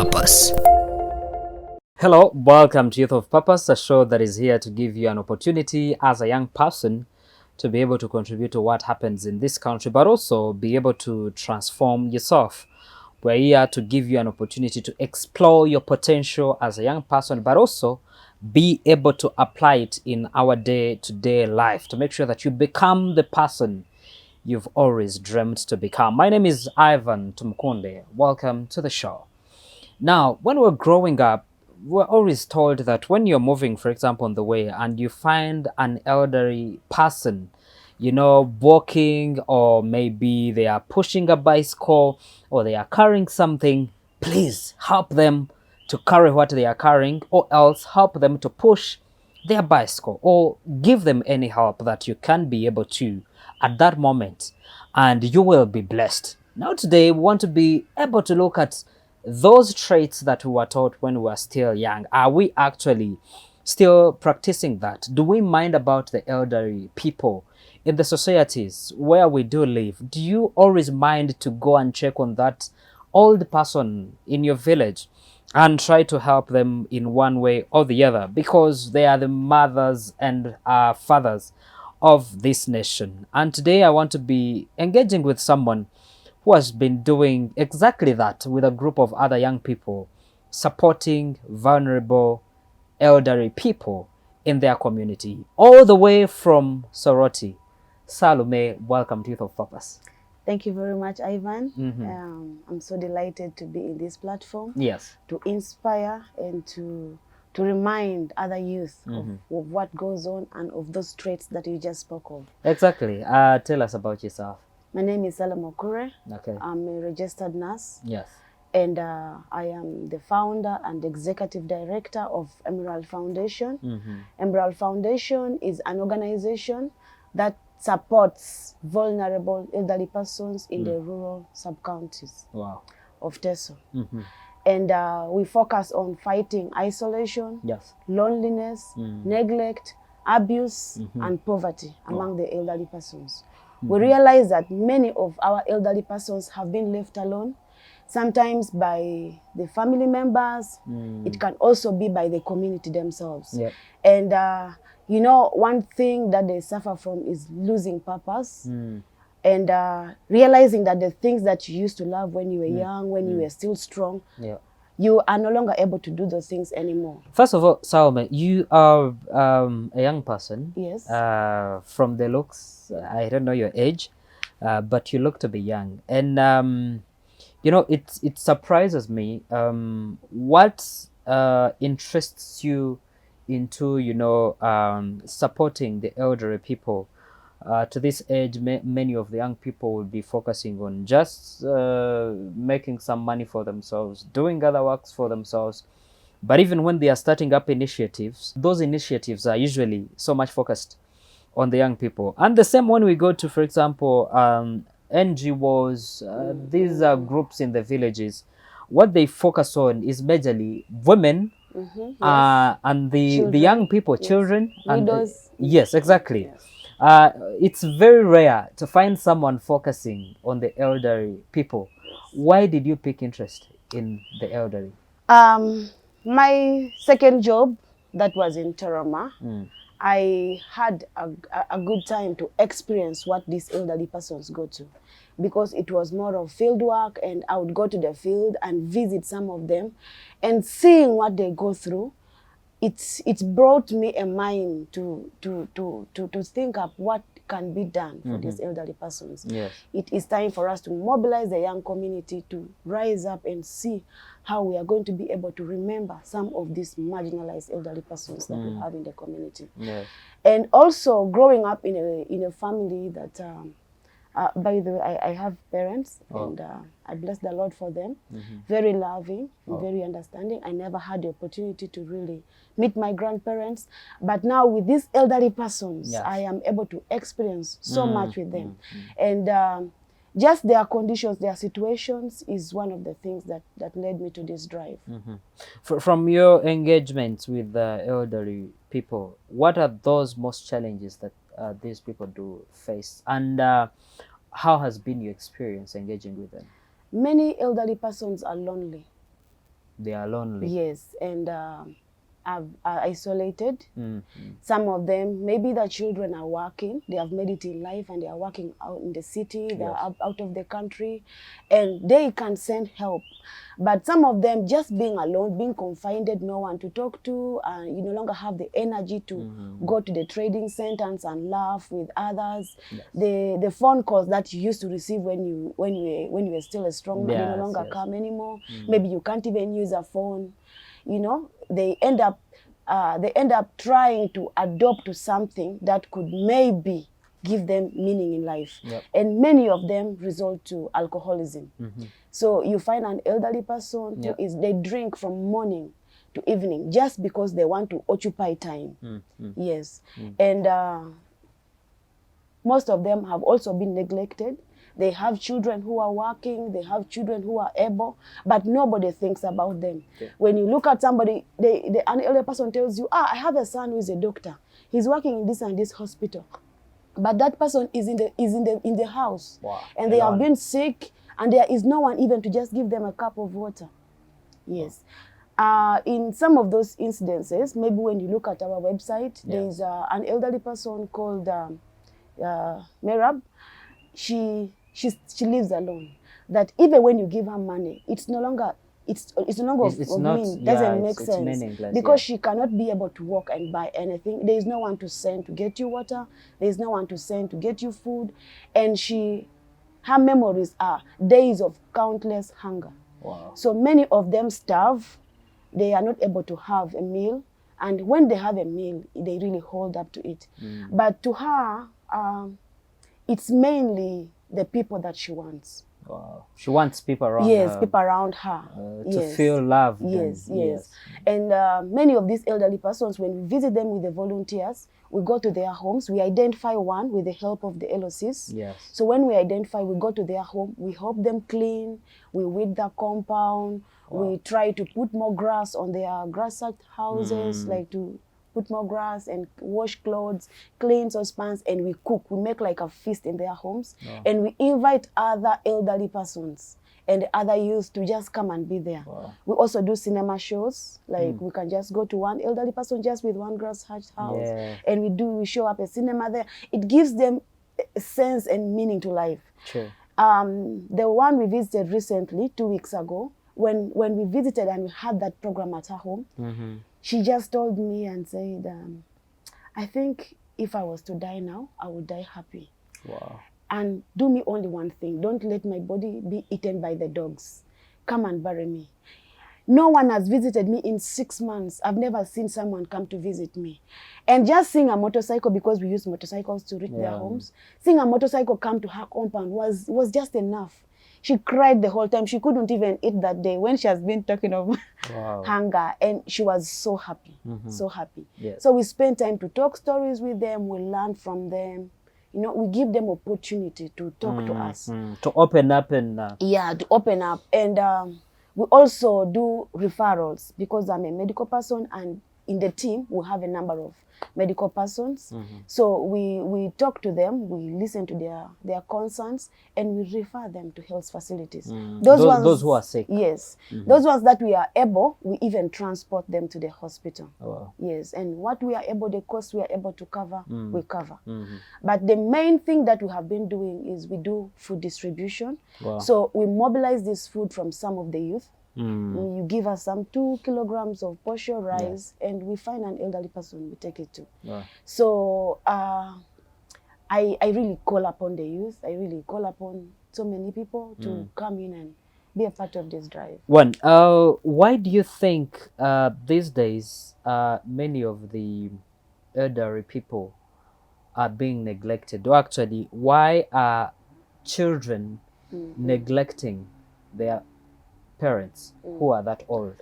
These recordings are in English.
Purpose. Hello, welcome to Youth of Purpose, a show that is here to give you an opportunity as a young person to be able to contribute to what happens in this country, but also be able to transform yourself. We're here to give you an opportunity to explore your potential as a young person, but also be able to apply it in our day-to-day life to make sure that you become the person you've always dreamt to become. My name is Ivan Tumukunde. Welcome to the show. Now, when we're growing up, we're always told that when you're moving, for example, on the way and you find an elderly person, walking, or maybe they are pushing a bicycle or they are carrying something, please help them to carry what they are carrying, or else help them to push their bicycle, or give them any help that you can be able to at that moment, and you will be blessed. Now, today, we want to be able to look at those traits that we were taught when we were still young. Are we actually still practicing that? Do we mind about the elderly people in the societies where we do live? Do you always mind to go and check on that old person in your village and try to help them in one way or the other, because they are the mothers and fathers of this nation? And today I want to be engaging with someone who has been doing exactly that with a group of other young people, supporting vulnerable elderly people in their community, all the way from Soroti. Salome, welcome to Youth of Purpose. Thank you very much, Ivan. Mm-hmm. I'm so delighted to be in this platform. Yes. To inspire and to remind other youth of what goes on and of those traits that you just spoke of. Exactly. Tell us about yourself. My name is Salome Okure. Okay. I'm a registered nurse. Yes. And I am the founder and executive director of Emerald Foundation. Emerald Foundation is an organization that supports vulnerable elderly persons in the rural sub-counties of Teso. And we focus on fighting isolation, loneliness, neglect, abuse, and poverty among the elderly persons. We realize that many of our elderly persons have been left alone, sometimes by the family members. It can also be by the community themselves. And one thing that they suffer from is losing purpose, and realizing that the things that you used to love when you were young, when you were still strong, you are no longer able to do those things anymore. First of all, Salome, you are a young person. Yes. From the looks, I don't know your age, but you look to be young. And it surprises me. What interests you into supporting the elderly people? To this age, many of the young people will be focusing on just making some money for themselves, doing other works for themselves. But even when they are starting up initiatives, those initiatives are usually so much focused on the young people. And the same when we go to, for example, NGOs, these are groups in the villages. What they focus on is majorly women, and the young people, children, widows. Yes, exactly. Yes. It's very rare to find someone focusing on the elderly people. Why did you pick interest in the elderly? My second job, that was in Terama, I had a good time to experience what these elderly persons go to, because it was more of field work, and I would go to the field and visit some of them, and seeing what they go through, it brought me a mind to think up what can be done for these elderly persons. Yes. It is time for us to mobilize the young community to rise up and see how we are going to be able to remember some of these marginalized elderly persons that we have in the community. Yes. And also growing up in a family that, by the way, I have parents, and I bless the Lord for them. Very loving, very understanding. I never had the opportunity to really meet my grandparents, but now with these elderly persons, I am able to experience so much with them. And just their conditions, their situations is one of the things that led me to this drive. From your engagements with the elderly people, what are those most challenges that these people do face, and how has been your experience engaging with them? Many elderly persons are lonely. They are lonely. Yes, and are isolated. Mm. Some of them, maybe the children are working, they have made it in life and they are working out in the city, they are out of the country, and they can send help. But some of them just being alone, being confined, no one to talk to, and you no longer have the energy to go to the trading centers and laugh with others. The phone calls that you used to receive when you were still a strong man, they no longer come anymore. Maybe you can't even use a phone. You know, they end up trying to adopt to something that could maybe give them meaning in life. And many of them resort to alcoholism. So you find an elderly person who they drink from morning to evening just because they want to occupy time. Yes. And most of them have also been neglected. They have children who are working, they have children who are able, but nobody thinks about them. When you look at somebody, an elder person tells you, I have a son who is a doctor. He's working in this and this hospital. But that person is in the house. And they have been sick, and there is no one even to just give them a cup of water. Yes. In some of those incidences, maybe when you look at our website, there's an elderly person called Merab. She lives alone. That even when you give her money, it's no longer doesn't make sense because she cannot be able to walk and buy anything. There is no one to send to get you water. There is no one to send to get you food, and her memories are days of countless hunger. So many of them starve. They are not able to have a meal, and when they have a meal, they really hold up to it. But to her, it's mainly the people that she wants. She wants people around her. Yes, people around her. To feel loved. Yes. And many of these elderly persons, when we visit them with the volunteers, we go to their homes. We identify one with the help of the LOCs. So when we identify, we go to their home. We help them clean. We weed the compound. We try to put more grass on their grass-sacked houses, like to put more grass and wash clothes, clean saucepans, and we cook. We make like a feast in their homes, and we invite other elderly persons and other youth to just come and be there. We also do cinema shows, like we can just go to one elderly person just with one grass-hatched house, and we show up a cinema there. It gives them a sense and meaning to life. The one we visited recently, 2 weeks ago, when we visited and we had that program at her home, she just told me and said, I think if I was to die now, I would die happy. And do me only one thing. Don't let my body be eaten by the dogs. Come and bury me. No one has visited me in 6 months. I've never seen someone come to visit me. And just seeing a motorcycle, because we use motorcycles to reach their homes, seeing a motorcycle come to her compound was just enough. She cried the whole time. She couldn't even eat that day when she has been talking of hunger. And she was so happy, so happy. So we spend time to talk stories with them. We learn from them. You know, we give them opportunity to talk to us. To open up and... to open up. And we also do referrals because I'm a medical person, and in the team, we have a number of medical persons. So we talk to them, we listen to their concerns, and we refer them to health facilities. Those who are sick. Yes. Those ones that we are able, we even transport them to the hospital. Yes. And what we are able, the cost we are able to cover, we cover. But the main thing that we have been doing is we do food distribution. So we mobilize this food from some of the youth. You give us some 2 kilograms of posho rice, and we find an elderly person, we take it to. So I really call upon the youth. I really call upon so many people to come in and be a part of this drive. Why do you think these days many of the elderly people are being neglected? Or actually, why are children neglecting their parents who are that old?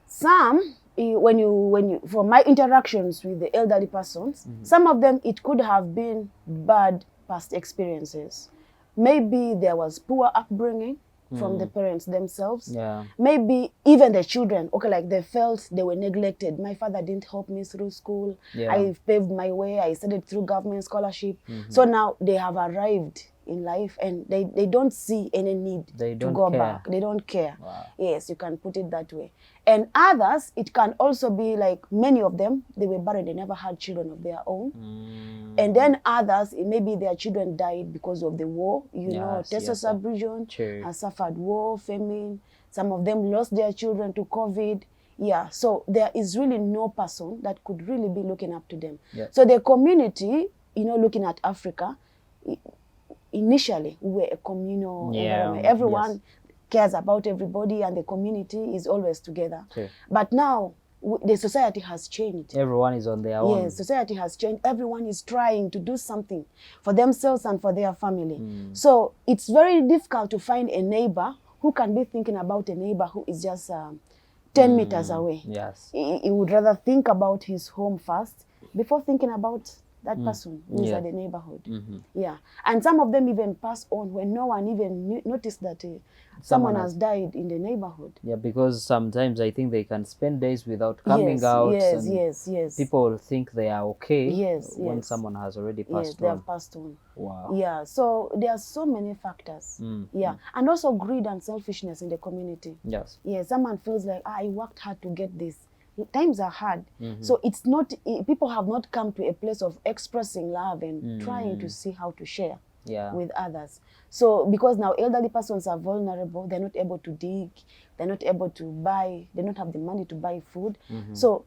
Some, when you from my interactions with the elderly persons, some of them, it could have been bad past experiences. Maybe there was poor upbringing from the parents themselves. Maybe even the children, like they felt they were neglected. My father didn't help me through school. I paved my way. I studied through government scholarship. So now they have arrived in life, and they don't see any need They to don't go care. back. They don't care. Wow. Yes, you can put it that way. And others, it can also be like many of them, they were barren, they never had children of their own. And then others, maybe their children died because of the war. You know, Texas Region has suffered war, famine. Some of them lost their children to COVID. Yeah, so there is really no person that could really be looking up to them. So the community, you know, looking at Africa, initially we were a communal environment. Everyone cares about everybody, and the community is always together. But now the society has changed. Everyone is on their own. Yes, society has changed. Everyone is trying to do something for themselves and for their family. So it's very difficult to find a neighbor who can be thinking about a neighbor who is just 10 meters away. Yes. He would rather think about his home first before thinking about that person who is at the neighborhood. Yeah. And some of them even pass on when no one even noticed that someone has died in the neighborhood. Yeah, because sometimes I think they can spend days without coming out. Yes. People think they are okay when yes. someone has already passed on. Yes, they have passed on. Wow. Yeah, so there are so many factors. Yeah, and also greed and selfishness in the community. Yes. Yeah, someone feels like, I worked hard to get this. Times are hard. So it's not, people have not come to a place of expressing love and trying to see how to share with others. So because now elderly persons are vulnerable, they're not able to dig, they're not able to buy, they don't have the money to buy food. So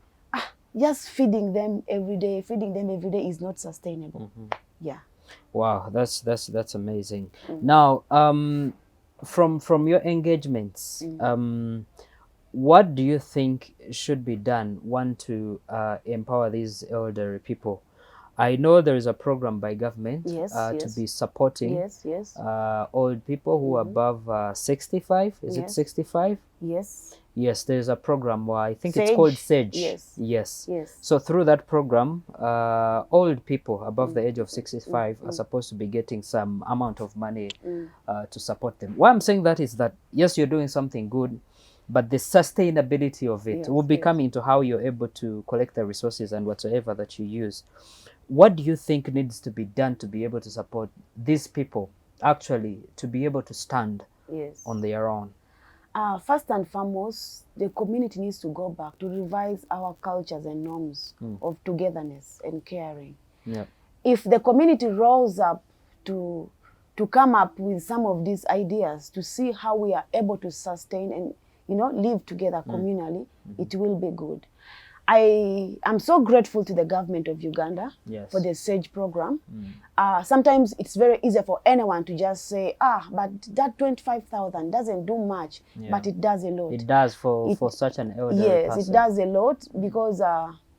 just feeding them every day is not sustainable. Yeah. Wow, that's amazing. Now, from your engagements, what do you think should be done, to empower these elderly people? I know there is a program by government to be supporting old people who are above 65. Is it 65? Yes. Yes, there's a program where I think it's called SAGE. Yes. So through that program, old people above the age of 65 are supposed to be getting some amount of money to support them. Why I'm saying that is that, yes, you're doing something good, but the sustainability of it will be coming to how you're able to collect the resources and whatsoever that you use. What do you think needs to be done to be able to support these people actually to be able to stand on their own? First and foremost, the community needs to go back to revise our cultures and norms of togetherness and caring. If the community rolls up to come up with some of these ideas to see how we are able to sustain and live together communally, it will be good. I am so grateful to the government of Uganda for the SAGE program. Sometimes it's very easy for anyone to just say, but that 25,000 doesn't do much, but it does a lot. It does for such an elderly person. Yes, it does a lot because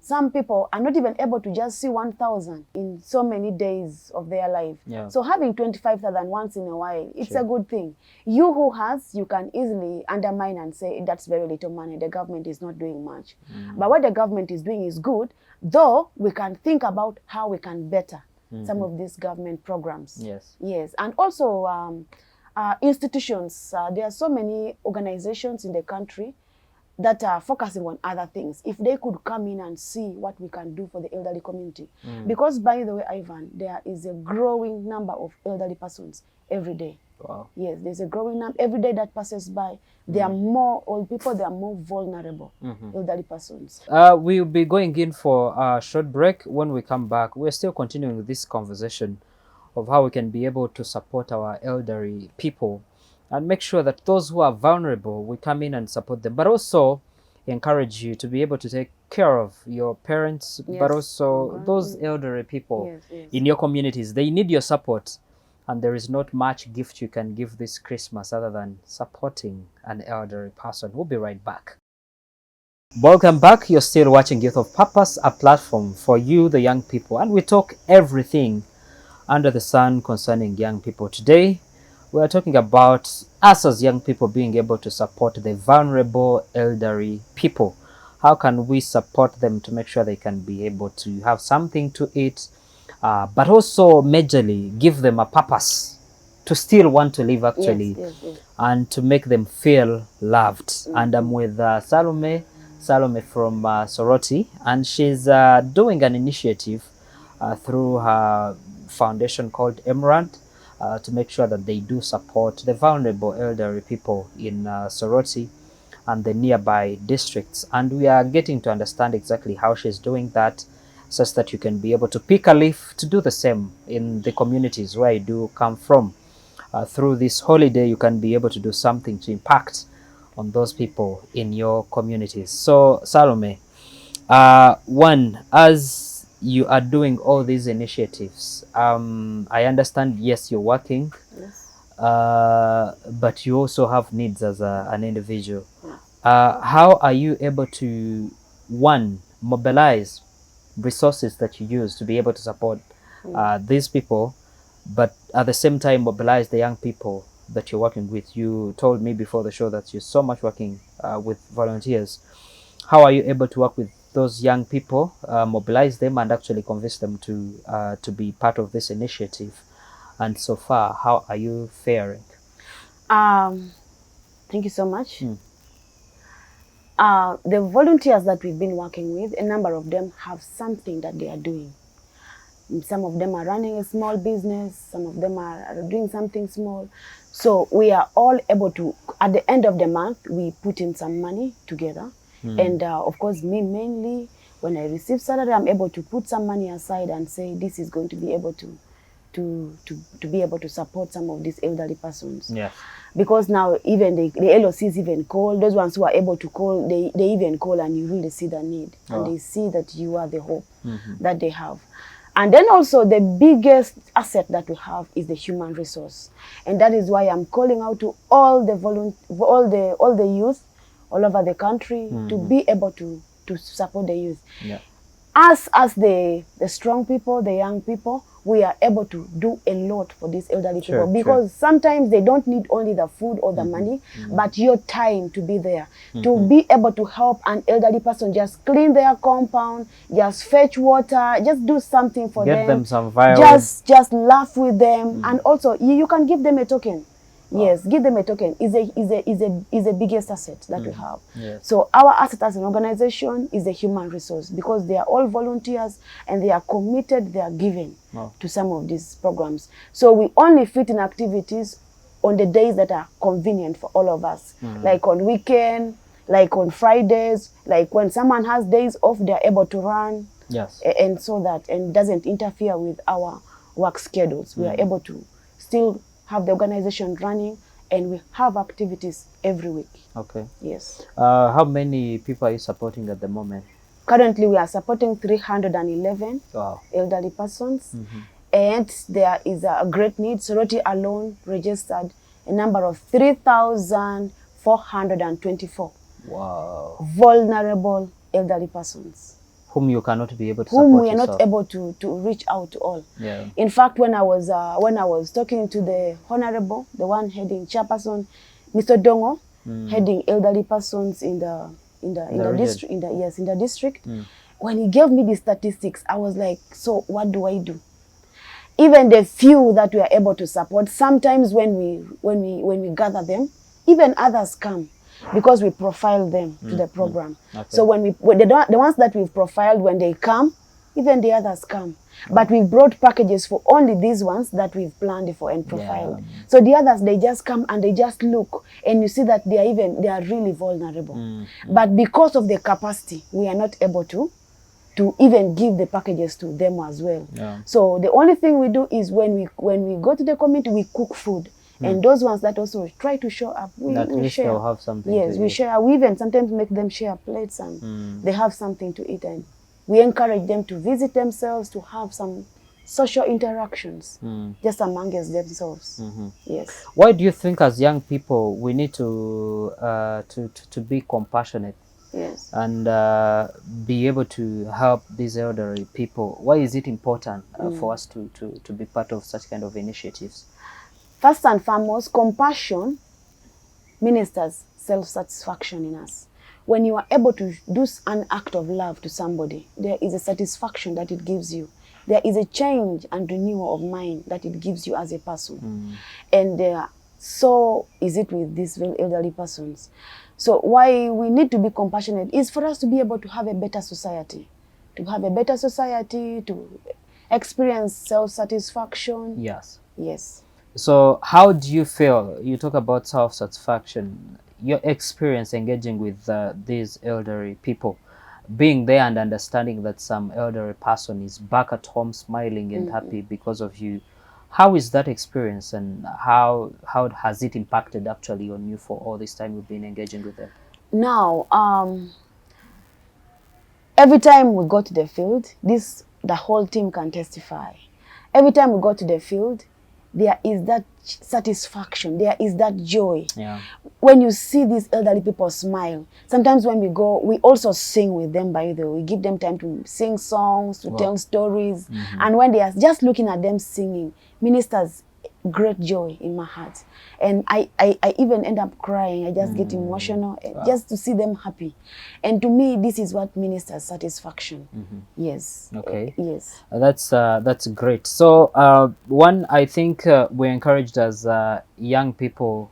some people are not even able to just see 1,000 in so many days of their life. So having 25,000 once in a while, it's a good thing. You who has, you can easily undermine and say, that's very little money, the government is not doing much. But what the government is doing is good, though we can think about how we can better some of these government programs. Yes, and also institutions. There are so many organizations in the country that are focusing on other things. If they could come in and see what we can do for the elderly community. Because by the way, Ivan, there is a growing number of elderly persons every day. Wow. Yes, there's a growing number. Every day that passes by, there are more old people, there are more vulnerable elderly persons. We'll be going in for a short break. When we come back, we're still continuing with this conversation of how we can be able to support our elderly people and make sure that those who are vulnerable, we come in and support them, but also encourage you to be able to take care of your parents, but also those elderly people in your communities. They need your support, and there is not much gift you can give this Christmas other than supporting an elderly person. We'll be right back. Welcome back. You're still watching Youth of Purpose, a platform for you, the young people, and we talk everything under the sun concerning young people. Today, we are talking about us as young people being able to support the vulnerable elderly people. How can we support them to make sure they can be able to have something to eat, but also majorly give them a purpose to still want to live actually, and to make them feel loved. And I'm with Salome from Soroti, and she's doing an initiative through her foundation called Emerald. to make sure that they do support the vulnerable elderly people in Soroti and the nearby districts. And we are getting to understand exactly how she's doing that, such that you can be able to pick a leaf to do the same in the communities where you do come from. Through this holiday, you can be able to do something to impact on those people in your communities. So, Salome, one, as you are doing all these initiatives, I understand, yes, you're working, Yes. but you also have needs as an individual. How are you able to, one, mobilize resources that you use to be able to support these people, but at the same time mobilize the young people that you're working with? You told me before the show that you're so much working with volunteers. How are you able to work with those young people, mobilize them, and actually convince them to be part of this initiative? And so far, how are you faring? Thank you so much. The volunteers that we've been working with, a number of them have something that they are doing. Some of them are running a small business, some of them are doing something small. So we are all able to, at the end of the month, we put in some money together. And of course, me mainly, when I receive salary, I'm able to put some money aside and say, this is going to be able to be able to support some of these elderly persons. Yeah. Because now even the LOCs even call, those ones who are able to call, they even call, and you really see the need. And they see that you are the hope that they have. And then also the biggest asset that we have is the human resource. And that is why I'm calling out to all the all the youth all over the country to be able to support the youth. Yeah. Us as the strong people, the young people, we are able to do a lot for these elderly people, because sometimes they don't need only the food or the money, but your time to be there, to be able to help an elderly person just clean their compound, just fetch water, just do something for them. Get them some firewood. Just laugh with them, and also you can give them a token. Yes, give them a token. Is a biggest asset that we have. Yes. So our asset as an organization is a human resource, because they are all volunteers and they are committed, they are giving to some of these programs. So we only fit in activities on the days that are convenient for all of us, like on weekend, like on Fridays, like when someone has days off, they're able to run. Yes. And so that, and doesn't interfere with our work schedules. We are able to still have the organization running, and we have activities every week. Okay. Yes. How many people are you supporting at the moment? Currently, we are supporting 311 elderly persons, and there is a great need. Soroti alone registered a number of 3,424 vulnerable elderly persons, whom you cannot be able to support whom we are yourself. not able to reach out to all. Yeah. In fact, when I was talking to the Honorable, the one heading chairperson, Mr. Dongo, heading elderly persons in the district, in the district, when he gave me the statistics, I was like, so what do I do? Even the few that we are able to support, sometimes when we gather them, even others come, because we profile them to the program. Okay. So when the ones that we've profiled, when they come, even the others come. But we've brought packages for only these ones that we've planned for and profiled. Yeah. So the others, they just come and they just look, and you see that they are really vulnerable. But because of the capacity, we are not able to even give the packages to them as well. Yeah. So the only thing we do is when we go to the community, we cook food. And those ones that also try to show up, we share. They'll have something. Yes, we share. We even sometimes make them share plates, and they have something to eat. And we encourage them to visit themselves, to have some social interactions, just among themselves. Yes. Why do you think, as young people, we need to be compassionate? Yes. And be able to help these elderly people? Why is it important for us to be part of such kind of initiatives? First and foremost, compassion ministers self-satisfaction in us. When you are able to do an act of love to somebody, there is a satisfaction that it gives you. There is a change and renewal of mind that it gives you as a person. And so is it with these elderly persons. So why we need to be compassionate is for us to be able to have a better society. To have a better society, to experience self-satisfaction. Yes. Yes. So how do you feel? You talk about self-satisfaction, your experience engaging with these elderly people, being there and understanding that some elderly person is back at home smiling and happy because of you. How is that experience, and how has it impacted actually on you for all this time you've been engaging with them? Now, every time we go to the field, the whole team can testify. Every time we go to the field, there is that satisfaction, there is that joy. Yeah. When you see these elderly people smile, sometimes when we go, we also sing with them, by the way. We give them time to sing songs, to tell stories. And when they are just looking at them singing, ministers great joy in my heart. And I even end up crying. I just get emotional just to see them happy. And to me, this is what ministers satisfaction. Yes. Okay. Yes. That's great. So one, I think we're encouraged as young people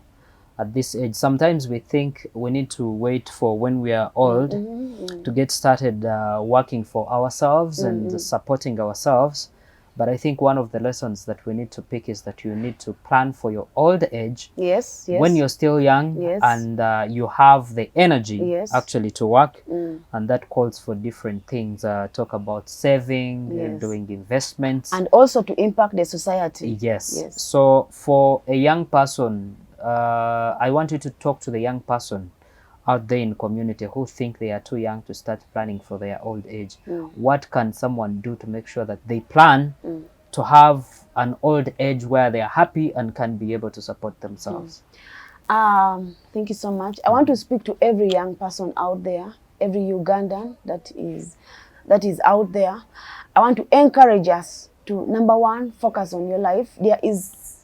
at this age. Sometimes we think we need to wait for when we are old to get started working for ourselves and supporting ourselves. But I think one of the lessons that we need to pick is that you need to plan for your old age. Yes, yes. When you're still young, Yes. and you have the energy Yes. actually to work, and that calls for different things. Talk about saving, Yes. doing investments. And also to impact the society. Yes. Yes. So for a young person, I want you to talk to the young person out there in community who think they are too young to start planning for their old age. What can someone do to make sure that they plan to have an old age where they are happy and can be able to support themselves? Thank you so much. I want to speak to every young person out there, every Ugandan that is out there. I want to encourage us to, number one, focus on your life.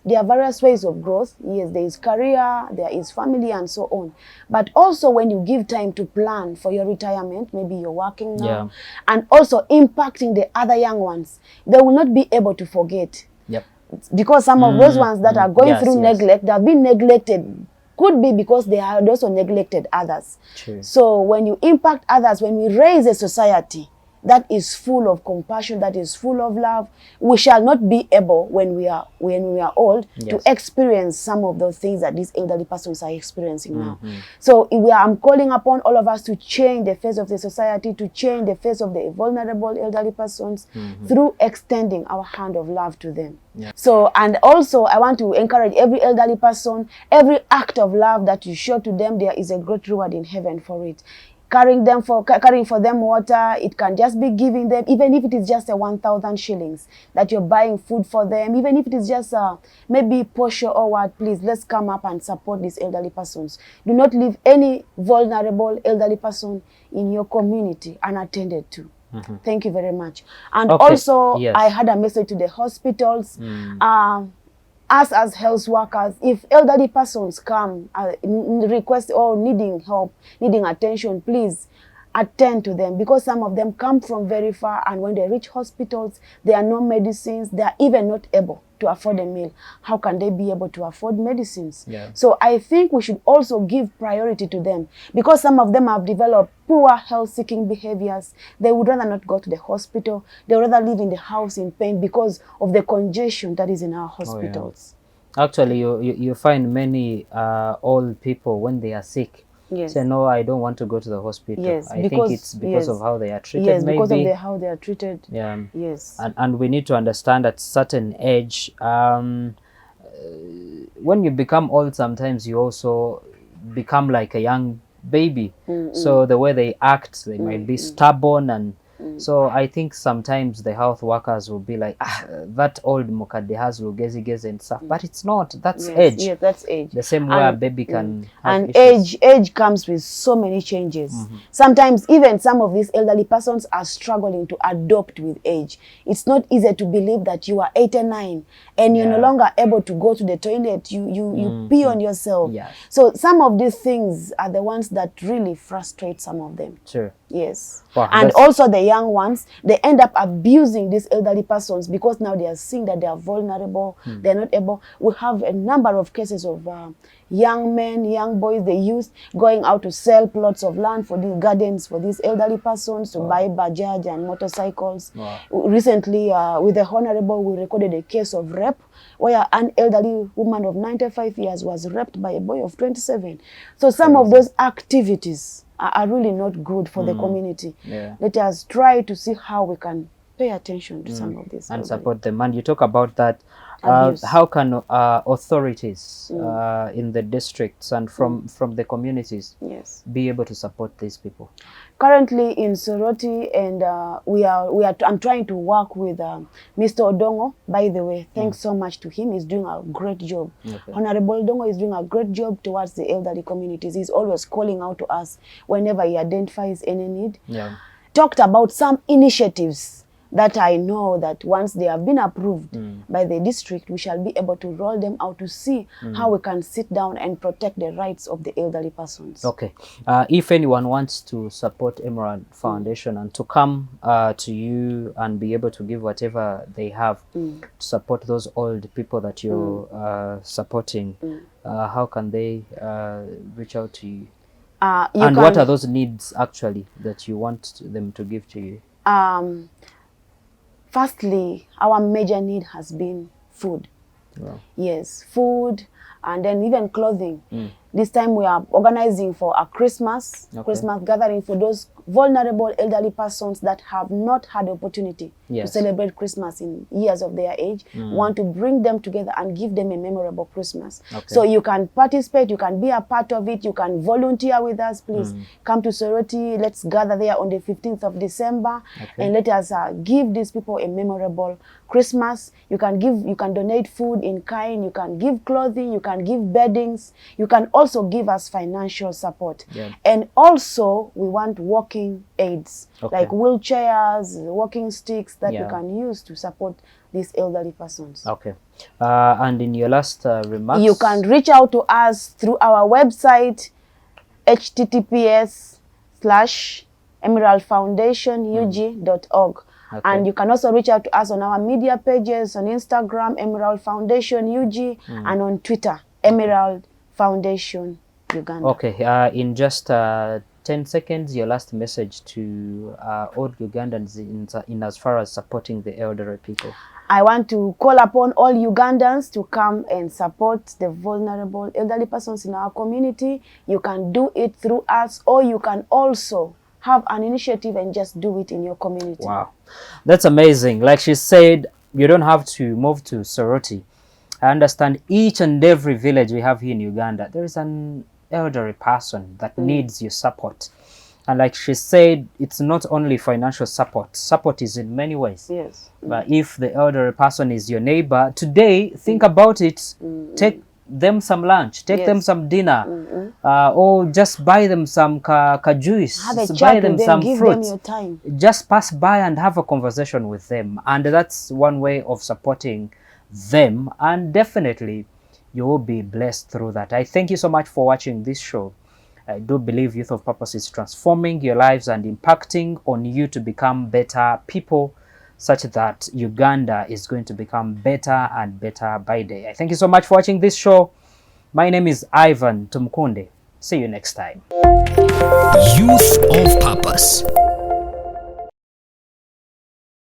There are various ways of growth. Yes, there is career, there is family, and so on. But also when you give time to plan for your retirement, maybe you're working now, and also impacting the other young ones, they will not be able to forget. Yep. Because some of those ones that are going through Yes. neglect, they have been neglected, could be because they had also neglected others. True. So when you impact others, when we raise a society that is full of compassion, that is full of love, we shall not be able, when we are old, to experience some of those things that these elderly persons are experiencing now. So I'm calling upon all of us to change the face of the society, to change the face of the vulnerable elderly persons through extending our hand of love to them. So, and also I want to encourage every elderly person, every act of love that you show to them, there is a great reward in heaven for it. Carrying for them water, it can just be giving them, even if it is just a 1,000 shillings, that you're buying food for them, even if it is just maybe portion or what, please, let's come up and support these elderly persons. Do not leave any vulnerable elderly person in your community unattended to. Thank you very much. And also, I had a message to the hospitals. Us as health workers, if elderly persons come request or needing help, needing attention, please attend to them, because some of them come from very far, and when they reach hospitals, there are no medicines. They are even not able to afford a meal. How can they be able to afford medicines? So I think we should also give priority to them, because some of them have developed poor health-seeking behaviors. They would rather not go to the hospital. They would rather live in the house in pain because of the congestion that is in our hospitals. Actually, you find many old people, when they are sick, say, no, I don't want to go to the hospital. I think it's because of how they are treated. Yes, because of how they are treated. Yes. And we need to understand at certain age, when you become old, sometimes you also become like a young baby. So the way they act, they might be stubborn, and so I think sometimes the health workers will be like, that old mukade has lugezi and stuff, but it's not. That's age. Yes, that's age. The same way a baby can have and issues. age comes with so many changes. Sometimes even some of these elderly persons are struggling to adopt with age. It's not easy to believe that you are 89 and you're no longer able to go to the toilet. You pee on yourself. So some of these things are the ones that really frustrate some of them. Sure. Yes. Wow, and also the young ones, they end up abusing these elderly persons because now they are seeing that they are vulnerable, they're not able. We have a number of cases of young men, young boys, the youth going out to sell plots of land for these gardens for these elderly persons to buy Bajaj and motorcycles. Recently, with the Honorable, we recorded a case of rape where an elderly woman of 95 years was raped by a boy of 27. So some of those activities are really not good for the community. Let us try to see how we can pay attention to some of this and support them. And you talk about that. How can authorities in the districts and from the communities be able to support these people? Currently in Soroti, and I'm trying to work with Mr. Odongo. By the way, thanks so much to him. He's doing a great job. Honorable Odongo is doing a great job towards the elderly communities. He's always calling out to us whenever he identifies any need. Talked about some initiatives that I know that once they have been approved by the district, we shall be able to roll them out to see how we can sit down and protect the rights of the elderly persons. Okay. If anyone wants to support Emerald Foundation and to come to you and be able to give whatever they have to support those old people that you're supporting, how can they reach out to you? And what are those needs actually that you want them to give to you? Firstly, our major need has been food. Yes, food, and then even clothing. This time we are organizing for a Christmas gathering for those vulnerable elderly persons that have not had the opportunity to celebrate Christmas in years of their age. We want to bring them together and give them a memorable Christmas. So you can participate, you can be a part of it, you can volunteer with us. Please come to Soroti. Let's gather there on the 15th of December and let us give these people a memorable Christmas. You can donate food in kind, you can give clothing, you can give beddings, you can also give us financial support. And also we want walking aids, like wheelchairs, walking sticks that you can use to support these elderly persons. And in your last remarks, you can reach out to us through our website, https://emeraldfoundationug.org. And you can also reach out to us on our media pages on Instagram, Emerald Foundation UG, and on Twitter, Emerald Foundation Uganda. In just 10 seconds, your last message to all Ugandans in as far as supporting the elderly people. I want to call upon all Ugandans to come and support the vulnerable elderly persons in our community. You can do it through us, or you can also have an initiative and just do it in your community. Wow, that's amazing. Like she said, you don't have to move to Soroti. I understand each and every village we have here in Uganda, there is an elderly person that needs your support. And like she said, it's not only financial support. Support is in many ways. But if the elderly person is your neighbor, today, think about it. Take them some lunch, take them some dinner, or just buy them some juice, buy them some fruits. Just pass by and have a conversation with them. And that's one way of supporting them, and definitely you will be blessed through that. I thank you so much for watching this show. I do believe Youth of Purpose is transforming your lives and impacting on you to become better people, such that Uganda is going to become better and better by day. I thank you so much for watching this show. My name is Ivan Tumkunde. See you next time. Youth of Purpose.